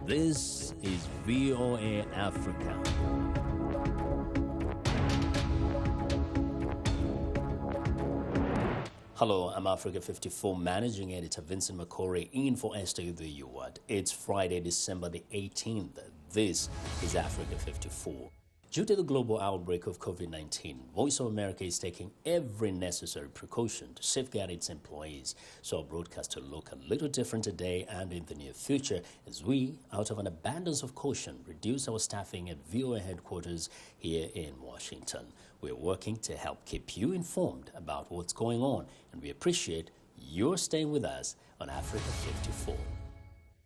This is VOA Africa. Hello, I'm Africa 54 Managing Editor Vincent Makori in for Esther the Uwad. It's Friday, December the 18th. This is Africa 54. Due to the global outbreak of COVID-19, Voice of America is taking every necessary precaution to safeguard its employees. So our broadcast will look a little different today and in the near future as we, out of an abundance of caution, reduce our staffing at VOA headquarters here in Washington. We're working to help keep you informed about what's going on, and we appreciate your staying with us on Africa 54.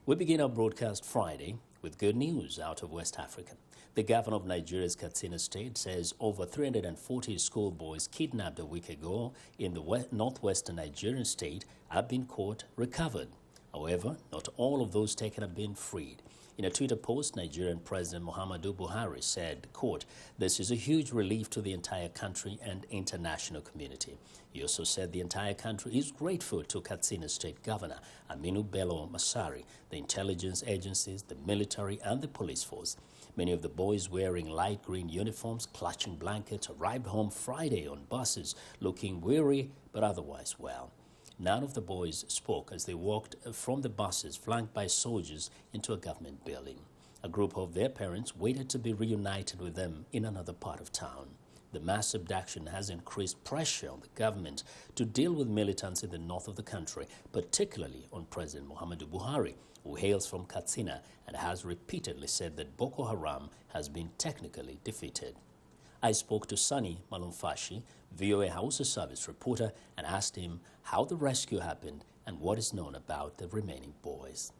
We begin our broadcast Friday with good news out of West Africa. The governor of Nigeria's Katsina state says over 340 schoolboys kidnapped a week ago in the northwestern Nigerian state have been caught, recovered. However, not all of those taken have been freed. In a Twitter post, Nigerian President Muhammadu Buhari said, quote, "This is a huge relief to the entire country and international community." He also said the entire country is grateful to Katsina State Governor Aminu Bello Masari, the intelligence agencies, the military and the police force. Many of the boys wearing light green uniforms, clutching blankets, arrived home Friday on buses, looking weary but otherwise well. None of the boys spoke as they walked from the buses flanked by soldiers into a government building. A group of their parents waited to be reunited with them in another part of town. The mass abduction has increased pressure on the government to deal with militants in the north of the country, particularly on President Muhammadu Buhari, who hails from Katsina and has repeatedly said that Boko Haram has been technically defeated. I spoke to Sunny Malumfashi, VOA Hausa Service reporter, and asked him how the rescue happened and what is known about the remaining boys.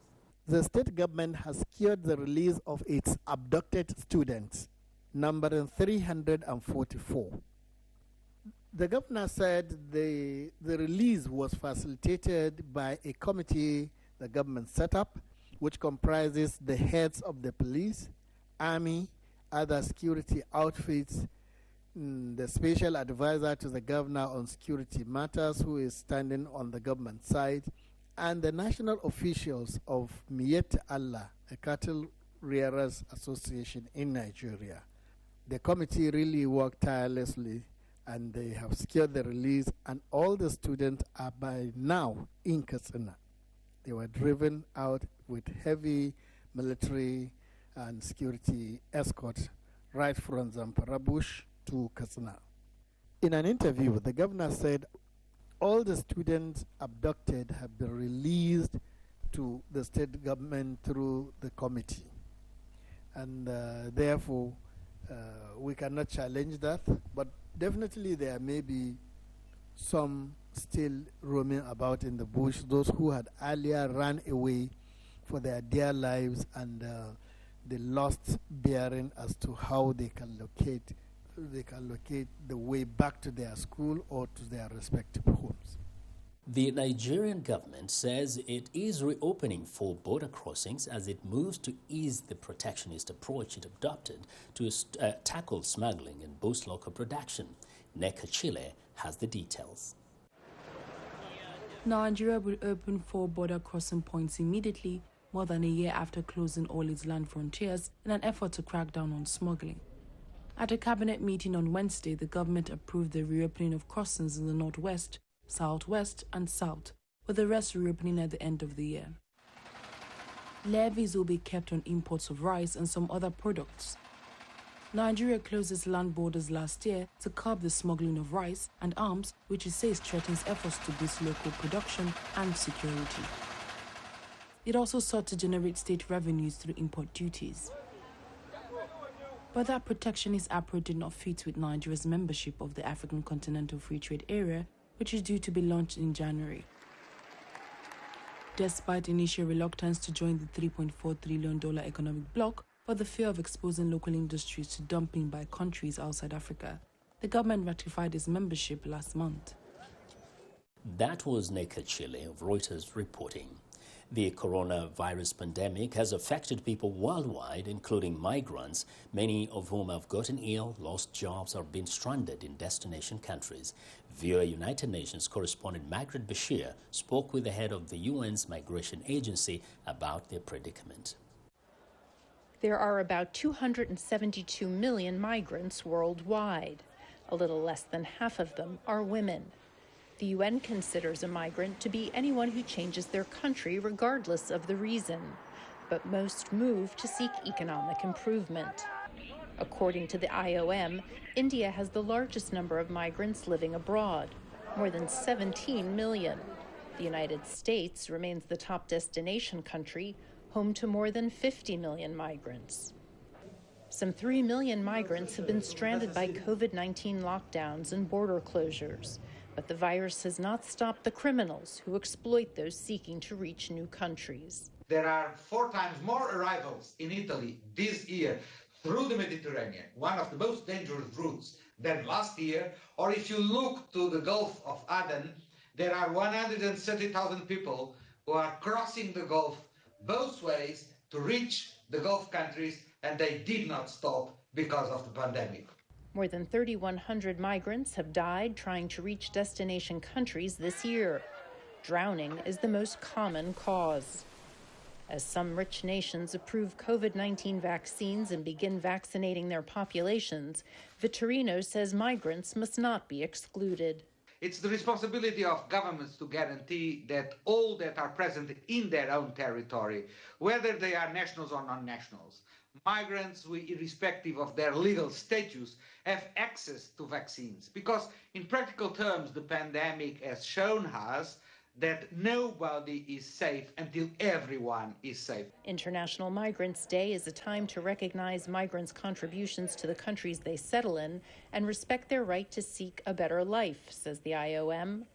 The state government has secured the release of its abducted students, numbering 344. The governor said the release was facilitated by a committee the government set up, which comprises the heads of the police, army, other security outfits, the special advisor to the governor on security matters, who is standing on the government side, and the national officials of Miyetti Allah, a cattle rearers association in Nigeria. The committee really worked tirelessly, and they have secured the release, and all the students are by now in Katsina. They were driven out with heavy military and security escort right from Zamfara Bush to Katsina. In an interview, the governor said all the students abducted have been released to the state government through the committee. And therefore, we cannot challenge that, but definitely there may be some still roaming about in the bush, those who had earlier ran away for their dear lives, and they lost bearing as to how they can locate the way back to their school or to their respective homes. The Nigerian government says it is reopening 4 border crossings as it moves to ease the protectionist approach it adopted to tackle smuggling and boost local production. Neka Chile has the details. Nigeria will open 4 border crossing points immediately, more than a year after closing all its land frontiers in an effort to crack down on smuggling. At a cabinet meeting on Wednesday, the government approved the reopening of crossings in the northwest, southwest, and south, with the rest reopening at the end of the year. Levies will be kept on imports of rice and some other products. Nigeria closed its land borders last year to curb the smuggling of rice and arms, which it says threatens efforts to boost local production and security. It also sought to generate state revenues through import duties. But that protectionist approach did not fit with Nigeria's membership of the African Continental Free Trade Area, which is due to be launched in January. Despite initial reluctance to join the $3.4 trillion economic bloc, for the fear of exposing local industries to dumping by countries outside Africa, the government ratified its membership last month. That was Neka Chile of Reuters reporting. The coronavirus pandemic has affected people worldwide, including migrants, many of whom have gotten ill, lost jobs, or been stranded in destination countries. VOA United Nations correspondent Margaret Bashir spoke with the head of the UN's migration agency about their predicament. There are about 272 million migrants worldwide. A little less than half of them are women. The UN considers a migrant to be anyone who changes their country regardless of the reason, but most move to seek economic improvement. According to the IOM, India has the largest number of migrants living abroad, more than 17 million. The United States remains the top destination country, home to more than 50 million migrants. Some 3 million migrants have been stranded by COVID-19 lockdowns and border closures, but the virus has not stopped the criminals who exploit those seeking to reach new countries. There are 4 times more arrivals in Italy this year through the Mediterranean, one of the most dangerous routes, than last year. Or if you look to the Gulf of Aden, there are 130,000 people who are crossing the Gulf both ways to reach the Gulf countries, and they did not stop because of the pandemic. More than 3,100 migrants have died trying to reach destination countries this year. Drowning is the most common cause. As some rich nations approve COVID-19 vaccines and begin vaccinating their populations, Vitorino says migrants must not be excluded. It's the responsibility of governments to guarantee that all that are present in their own territory, whether they are nationals or non-nationals, migrants, irrespective of their legal status, have access to vaccines. Because in practical terms, the pandemic has shown us that nobody is safe until everyone is safe. International Migrants Day is a time to recognize migrants' contributions to the countries they settle in and respect their right to seek a better life, says the IOM.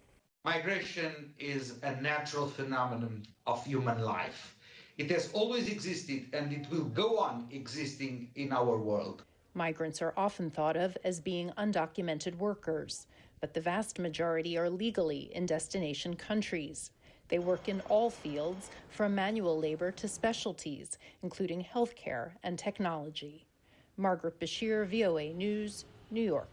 Migration is a natural phenomenon of human life. It has always existed and it will go on existing in our world. Migrants are often thought of as being undocumented workers, but the vast majority are legally in destination countries. They work in all fields, from manual labor to specialties, including healthcare and technology. Margaret Bashir, VOA News, New York.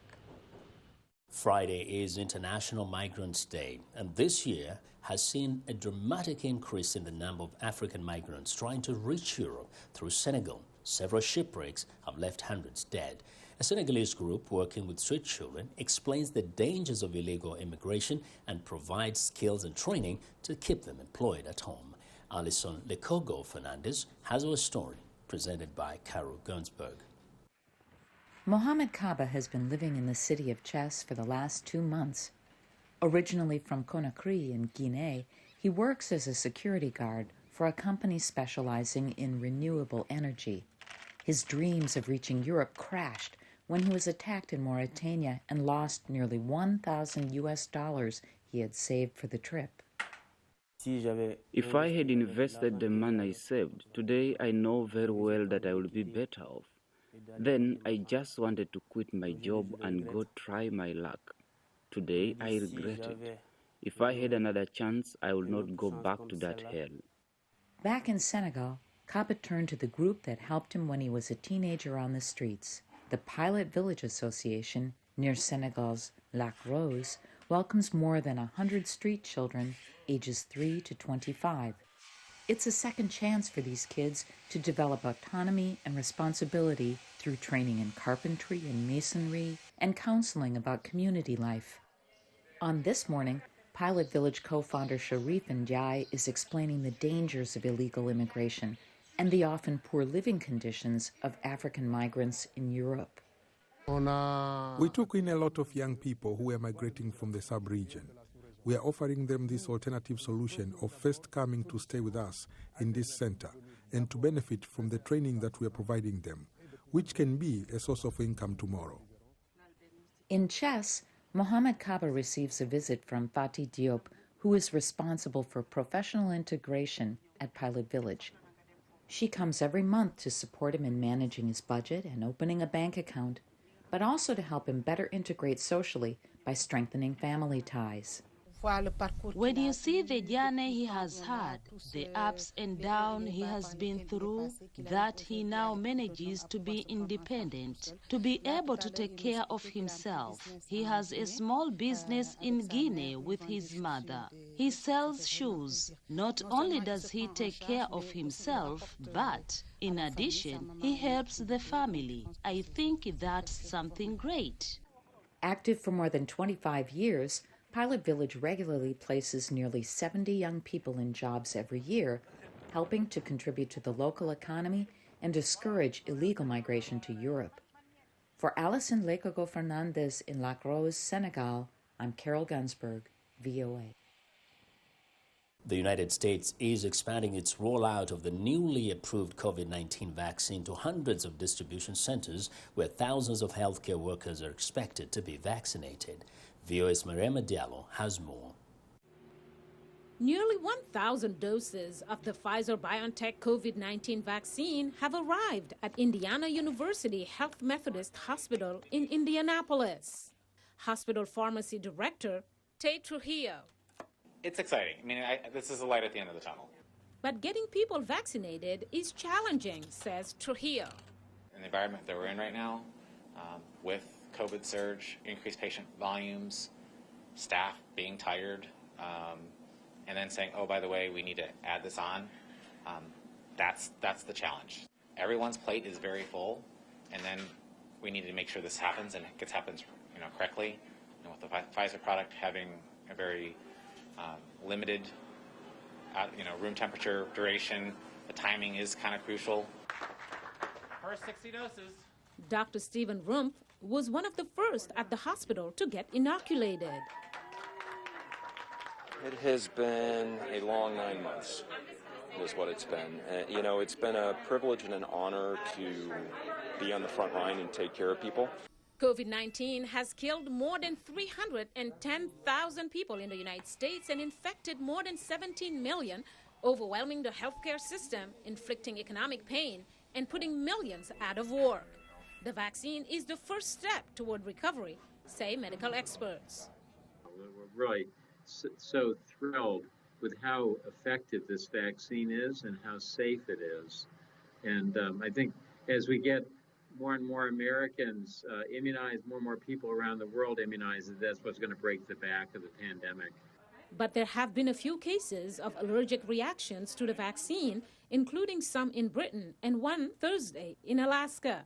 Friday is International Migrants Day, and this year has seen a dramatic increase in the number of African migrants trying to reach Europe through Senegal. Several shipwrecks have left hundreds dead. A Senegalese group working with street children explains the dangers of illegal immigration and provides skills and training to keep them employed at home. Alison Lekogo Fernandez has our story, presented by Carol Gunsberg. Mohamed Kaba has been living in the city of Chess for the last 2 months. Originally from Conakry in Guinea, he works as a security guard for a company specializing in renewable energy. His dreams of reaching Europe crashed when he was attacked in Mauritania and lost nearly $1,000 he had saved for the trip. If I had invested the money I saved, today I know very well that I would be better off. Then I just wanted to quit my job and go try my luck. Today I regret it. If I had another chance, I would not go back to that hell. Back in Senegal, Kaba turned to the group that helped him when he was a teenager on the streets. The Pilot Village Association, near Senegal's Lac Rose, welcomes more than 100 street children ages 3 to 25. It's a second chance for these kids to develop autonomy and responsibility through training in carpentry and masonry and counseling about community life. On This Morning, Pilot Village co-founder Sharif Ndiaye is explaining the dangers of illegal immigration and the often poor living conditions of African migrants in Europe. We took in a lot of young people who were migrating from the sub-region. We are offering them this alternative solution of first coming to stay with us in this center and to benefit from the training that we are providing them, which can be a source of income tomorrow. In Chess, Mohamed Kaba receives a visit from Fatih Diop, who is responsible for professional integration at Pilot Village. She comes every month to support him in managing his budget and opening a bank account, but also to help him better integrate socially by strengthening family ties. When you see the journey he has had, the ups and downs he has been through, that he now manages to be independent, to be able to take care of himself. He has a small business in Guinea with his mother. He sells shoes. Not only does he take care of himself, but in addition, he helps the family. I think that's something great. Active for more than 25 years, Pilot Village regularly places nearly 70 young people in jobs every year, helping to contribute to the local economy and discourage illegal migration to Europe. For Alison Lekogo Fernandez in Lac Rose, Senegal, I'm Carol Gunsberg, VOA. The United States is expanding its rollout of the newly approved COVID-19 vaccine to hundreds of distribution centers where thousands of healthcare workers are expected to be vaccinated. VOA's Mariama Diallo has more. Nearly 1,000 doses of the Pfizer-BioNTech COVID-19 vaccine have arrived at Indiana University Health Methodist Hospital in Indianapolis. Hospital Pharmacy Director Tate Trujillo. It's exciting. I mean, this is a light at the end of the tunnel. But getting people vaccinated is challenging, says Trujillo. In the environment that we're in right now, with COVID surge, increased patient volumes, staff being tired, and then saying, oh, by the way, we need to add this on, that's the challenge. Everyone's plate is very full, and then we need to make sure this happens and it happens correctly. And with the Pfizer product having a very limited room temperature duration, the timing is kind of crucial. First 60 doses. Dr. Stephen Rumpf was one of the first at the hospital to get inoculated. It has been a long 9 months, is what it's been. It's been a privilege and an honor to be on the front line and take care of people. COVID-19 has killed more than 310,000 people in the United States and infected more than 17 million, overwhelming the healthcare system, inflicting economic pain, and putting millions out of work. The vaccine is the first step toward recovery, say medical experts. We're really so thrilled with how effective this vaccine is and how safe it is. And I think as we get more and more Americans immunized, more and more people around the world immunized, that's what's going to break the back of the pandemic. But there have been a few cases of allergic reactions to the vaccine, including some in Britain and one Thursday in Alaska.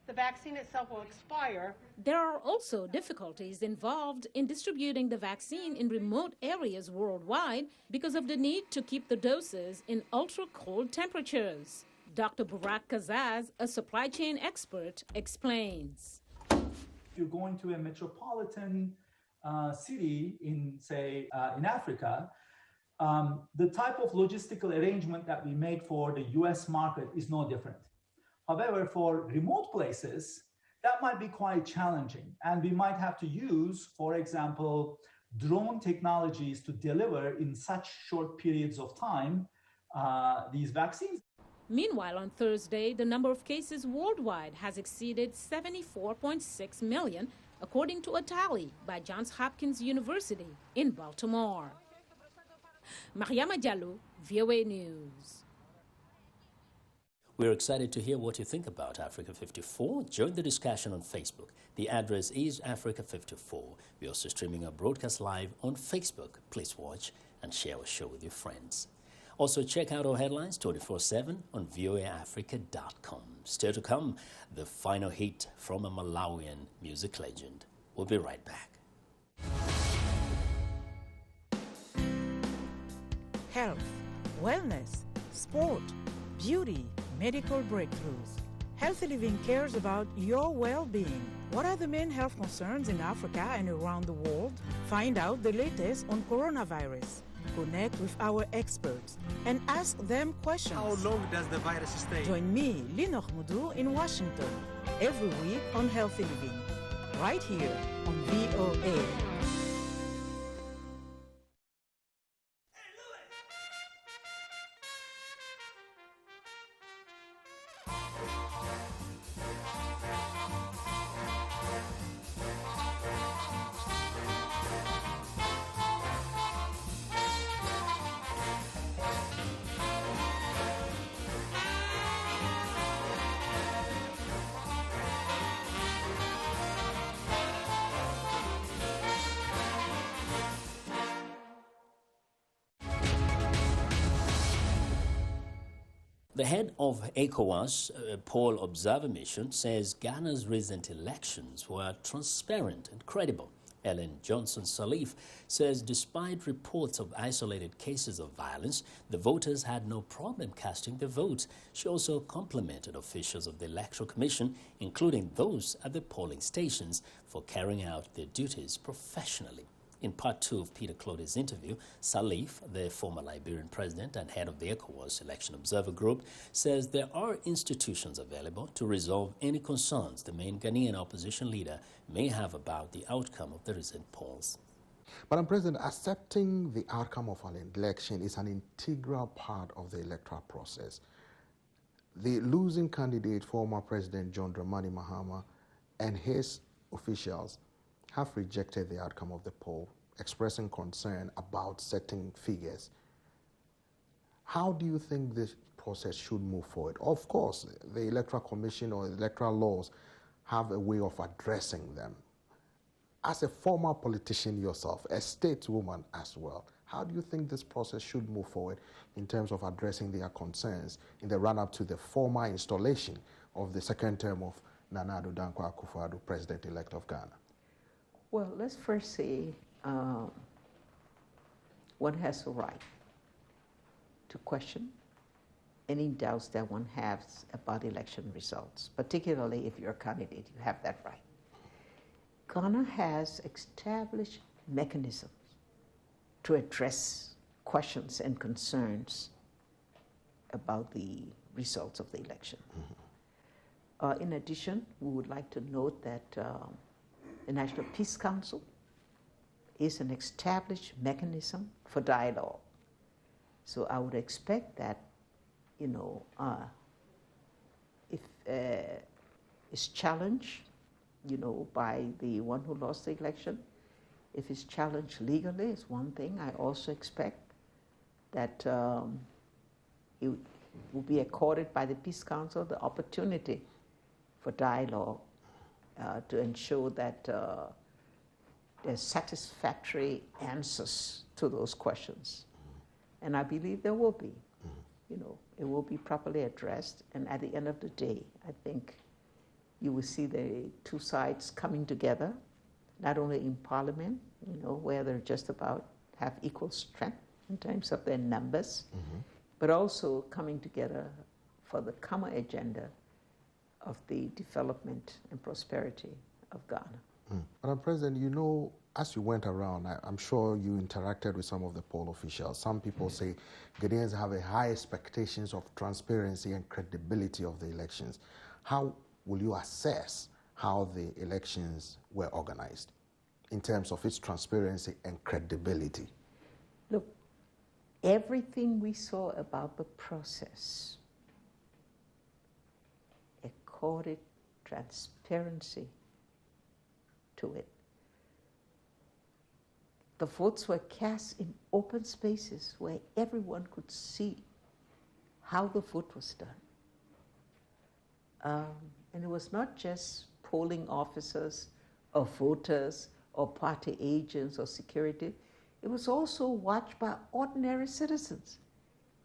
The vaccine itself will expire. There are also difficulties involved in distributing the vaccine in remote areas worldwide because of the need to keep the doses in ultra-cold temperatures. Dr. Burak Kazaz, a supply chain expert, explains. If you're going to a metropolitan city in, say, in Africa, the type of logistical arrangement that we make for the US market is no different. However, for remote places, that might be quite challenging. And we might have to use, for example, drone technologies to deliver in such short periods of time these vaccines. Meanwhile, on Thursday, the number of cases worldwide has exceeded 74.6 million, according to a tally by Johns Hopkins University in Baltimore. Mariama Diallo, VOA News. We're excited to hear what you think about Africa 54. Join the discussion on Facebook. The address is Africa 54. We're also streaming our broadcast live on Facebook. Please watch and share our show with your friends. Also, check out our headlines 24/7 on voaafrica.com. Still to come, the final hit from a Malawian music legend. We'll be right back. Health, wellness, sport, beauty, medical breakthroughs. Healthy Living cares about your well-being. What are the main health concerns in Africa and around the world? Find out the latest on coronavirus. Connect with our experts and ask them questions. How long does the virus stay? Join me, Linoch Mudu, in Washington, every week on Healthy Living, right here on VOA. The head of ECOWAS poll observer mission says Ghana's recent elections were transparent and credible. Ellen Johnson-Sirleaf says despite reports of isolated cases of violence, the voters had no problem casting their votes. She also complimented officials of the Electoral Commission, including those at the polling stations, for carrying out their duties professionally. In part 2 of Peter Clode's interview, Sirleaf, the former Liberian president and head of the ECOWAS Election Observer Group, says there are institutions available to resolve any concerns the main Ghanaian opposition leader may have about the outcome of the recent polls. Madam President, accepting the outcome of an election is an integral part of the electoral process. The losing candidate, former President John Dramani Mahama, and his officials have rejected the outcome of the poll, expressing concern about certain figures. How do you think this process should move forward? Of course, the Electoral Commission or electoral laws have a way of addressing them. As a former politician yourself, a stateswoman as well, how do you think this process should move forward in terms of addressing their concerns in the run-up to the formal installation of the second term of Nana Addo Dankwa Akufo-Addo, President-elect of Ghana? Well, let's first say one has a right to question any doubts that one has about election results, particularly if you're a candidate, you have that right. Ghana has established mechanisms to address questions and concerns about the results of the election. In addition, we would like to note that the National Peace Council is an established mechanism for dialogue. So I would expect that, you know, if it's challenged, you know, by the one who lost the election, if it's challenged legally, is one thing. I also expect that it will be accorded by the Peace Council the opportunity for dialogue to ensure that there's satisfactory answers to those questions. And I believe there will be. You know, it will be properly addressed. And at the end of the day, I think you will see the two sides coming together, not only in Parliament, you know, where they're just about have equal strength in terms of their numbers, but also coming together for the common agenda of the development and prosperity of Ghana. Madam President, you know, as you went around, I'm sure you interacted with some of the poll officials. Some people say Ghanaians have a high expectations of transparency and credibility of the elections. How will you assess how the elections were organized in terms of its transparency and credibility? Look, everything we saw about the process accorded transparency to it. The votes were cast in open spaces where everyone could see how the vote was done. And it was not just polling officers or voters or party agents or security. It was also watched by ordinary citizens.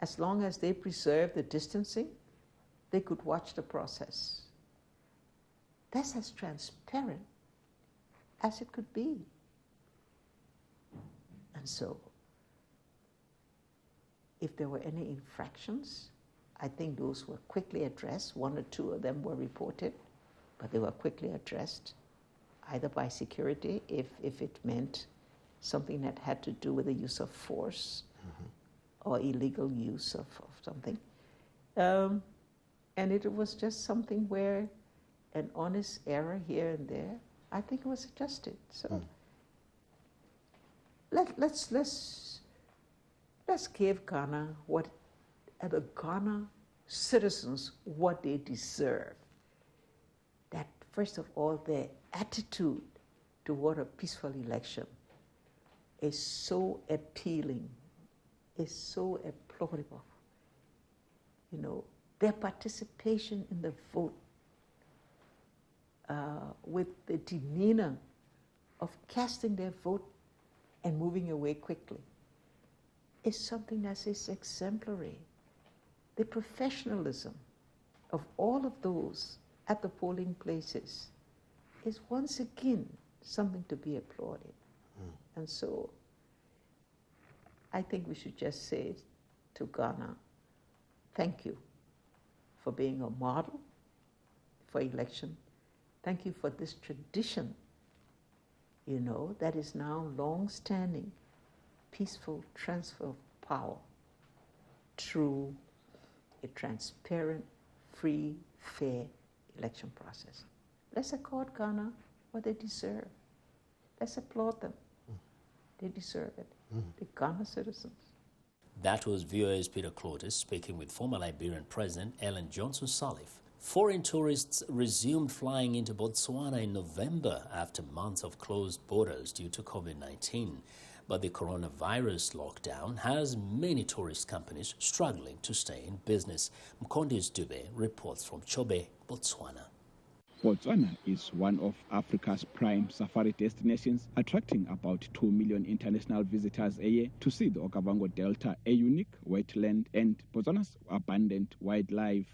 As long as they preserved the distancing, they could watch the process. That's as transparent as it could be. And so, if there were any infractions, I think those were quickly addressed. One or two of them were reported, but they were quickly addressed, either by security, if it meant something that had to do with the use of force or illegal use of something. And it was just something where an honest error here and there, I think it was adjusted. So let's give Ghana the Ghana citizens what they deserve. That first of all, their attitude toward a peaceful election is so appealing, is so applaudable. You know, their participation in the vote with the demeanor of casting their vote and moving away quickly is something that is exemplary. the professionalism of all of those at the polling places is once again something to be applauded. And so I think we should just say to Ghana, thank you for being a model for election. Thank you for this tradition, you know, that is now long-standing, peaceful transfer of power through a transparent, free, fair election process. Let's accord Ghana what they deserve. Let's applaud them. They deserve it. The Ghana citizens. That was VOA's Peter Clotis speaking with former Liberian President Ellen Johnson Sirleaf. Foreign tourists resumed flying into Botswana in November after months of closed borders due to COVID-19. But the coronavirus lockdown has many tourist companies struggling to stay in business. Mkondis Dube reports from Chobe, Botswana. Botswana is one of Africa's prime safari destinations, attracting about 2 million international visitors a year to see the Okavango Delta, a unique wetland, and Botswana's abundant wildlife.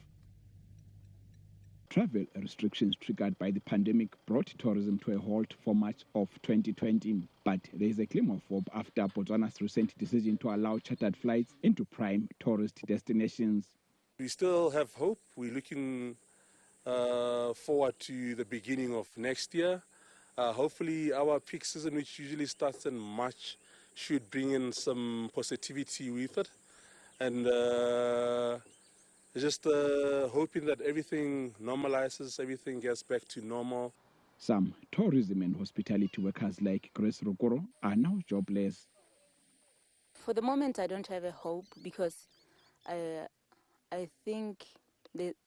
Travel restrictions triggered by the pandemic brought tourism to a halt for much of 2020, but there is a glimmer of hope after Botswana's recent decision to allow chartered flights into prime tourist destinations. We still have hope. We're looking forward to the beginning of next year. Hopefully our peak season, which usually starts in March, should bring in some positivity with it. And just hoping that everything normalizes, everything gets back to normal. Some tourism and hospitality workers like Grace Rokoro are now jobless. For the moment, I don't have a hope because I think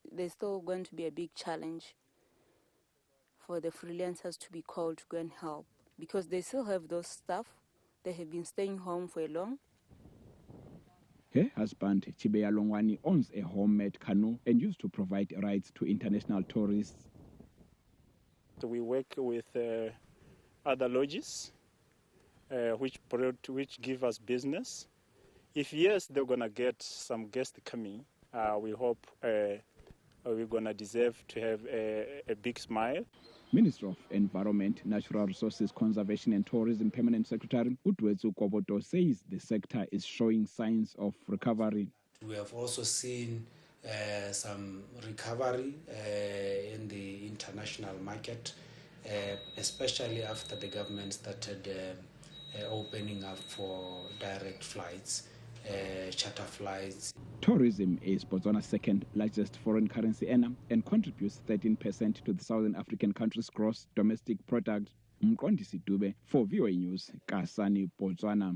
there's still going to be a big challenge for the freelancers to be called to go and help because they still have those staff. They have been staying home for a long. Her husband, Chibeya Longwani, owns a homemade canoe and used to provide rides to international tourists. So we work with other lodges which give us business. If yes, they're going to get some guests coming. We hope we're going to deserve to have a big smile. Minister of Environment, Natural Resources, Conservation and Tourism Permanent Secretary Udwetsu Koboto says the sector is showing signs of recovery. We have also seen some recovery in the international market, especially after the government started opening up for direct flights. Charter flights. Tourism is Botswana's second largest foreign currency earner and contributes 13% to the Southern African country's gross domestic product. Mkondisi Dube for VOA News, Kasani, Botswana.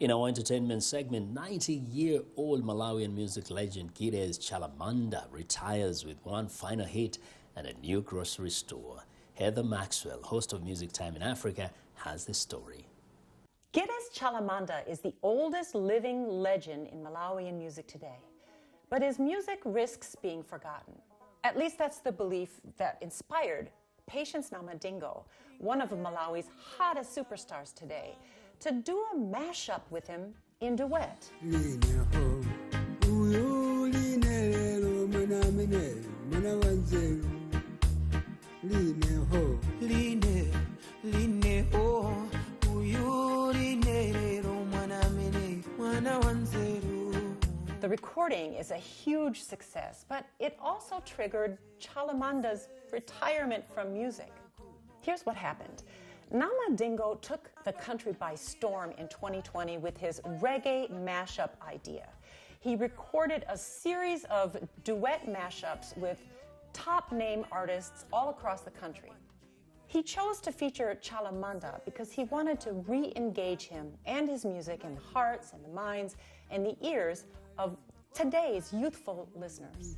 In our entertainment segment, 90-year-old Malawian music legend Gides Chalamanda retires with one final hit and a new grocery store. Heather Maxwell, host of Music Time in Africa, has the story. Gides Chalamanda is the oldest living legend in Malawian music today. But his music risks being forgotten. At least that's the belief that inspired Patience Namadingo, one of Malawi's hottest superstars today, to do a mashup with him in duet. The recording is a huge success, but it also triggered Chalamanda's retirement from music. Here's what happened. Namadingo took the country by storm in 2020 with his reggae mashup idea. He recorded a series of duet mashups with top-name artists all across the country. He chose to feature Chalamanda because he wanted to re-engage him and his music in the hearts and the minds and the ears of today's youthful listeners.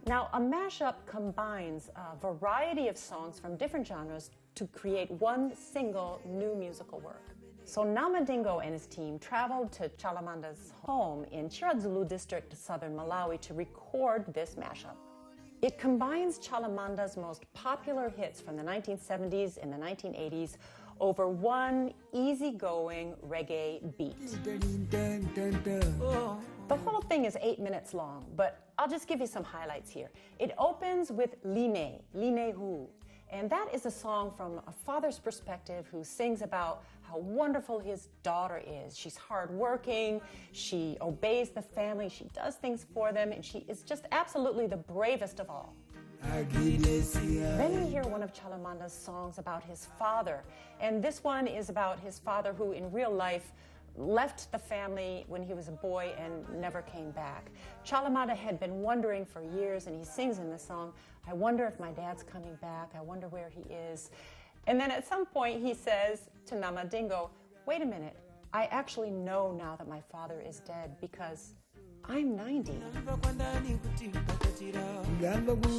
Now, a mashup combines a variety of songs from different genres to create one single new musical work. So Namadingo and his team traveled to Chalamanda's home in Chiradzulu district, southern Malawi, to record this mashup. It combines Chalamanda's most popular hits from the 1970s and the 1980s over one easygoing reggae beat. The whole thing is 8 minutes long, but I'll just give you some highlights here. It opens with Line Hu, and that is a song from a father's perspective who sings about how wonderful his daughter is. She's hardworking, she obeys the family, she does things for them, and she is just absolutely the bravest of all. Then we hear one of Chalamanda's songs about his father, and this one is about his father who in real life left the family when he was a boy and never came back. Chalamanda had been wondering for years, and he sings in this song, "I wonder if my dad's coming back, I wonder where he is." And then at some point he says to Namadingo, "Wait a minute, I actually know now that my father is dead because I'm 90.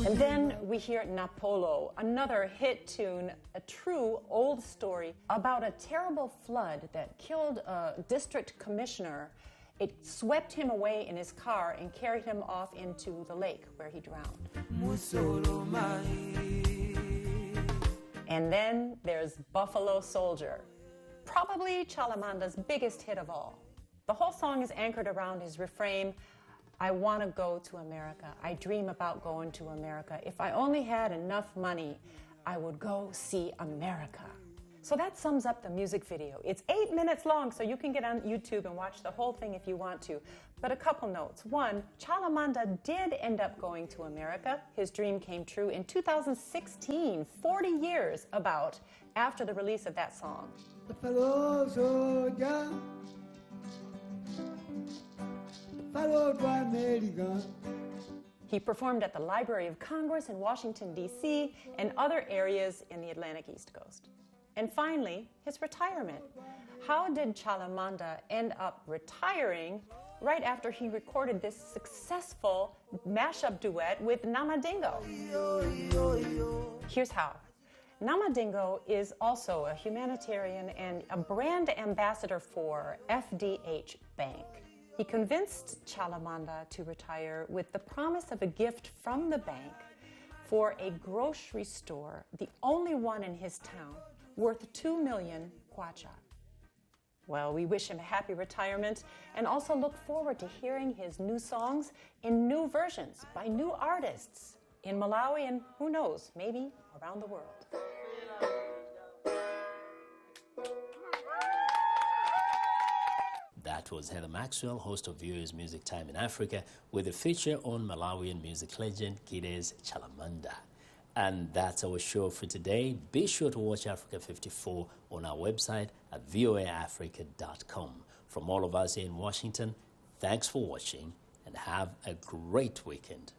And then we hear Napolo, another hit tune, a true old story about a terrible flood that killed a district commissioner. It swept him away in his car and carried him off into the lake where he drowned. And then there's Buffalo Soldier, probably Chalamanda's biggest hit of all. The whole song is anchored around his refrain, "I want to go to America. I dream about going to America. If I only had enough money, I would go see America." So that sums up the music video. It's 8 minutes long, so you can get on YouTube and watch the whole thing if you want to. But a couple notes. One, Chalamanda did end up going to America. His dream came true in 2016, 40 years about after the release of that song. He performed at the Library of Congress in Washington, D.C., and other areas in the Atlantic East Coast. And finally, his retirement. How did Chalamanda end up retiring right after he recorded this successful mashup duet with Namadingo? Here's how. Namadingo is also a humanitarian and a brand ambassador for FDH Bank. He convinced Chalamanda to retire with the promise of a gift from the bank for a grocery store, the only one in his town, worth 2 million kwacha. Well, we wish him a happy retirement and also look forward to hearing his new songs in new versions by new artists in Malawi and who knows, maybe around the world. That was Heather Maxwell, host of VOA's Music Time in Africa, with a feature on Malawian music legend Gide's Chalamanda. And that's our show for today. Be sure to watch Africa 54 on our website at voaafrica.com. From all of us here in Washington, thanks for watching and have a great weekend.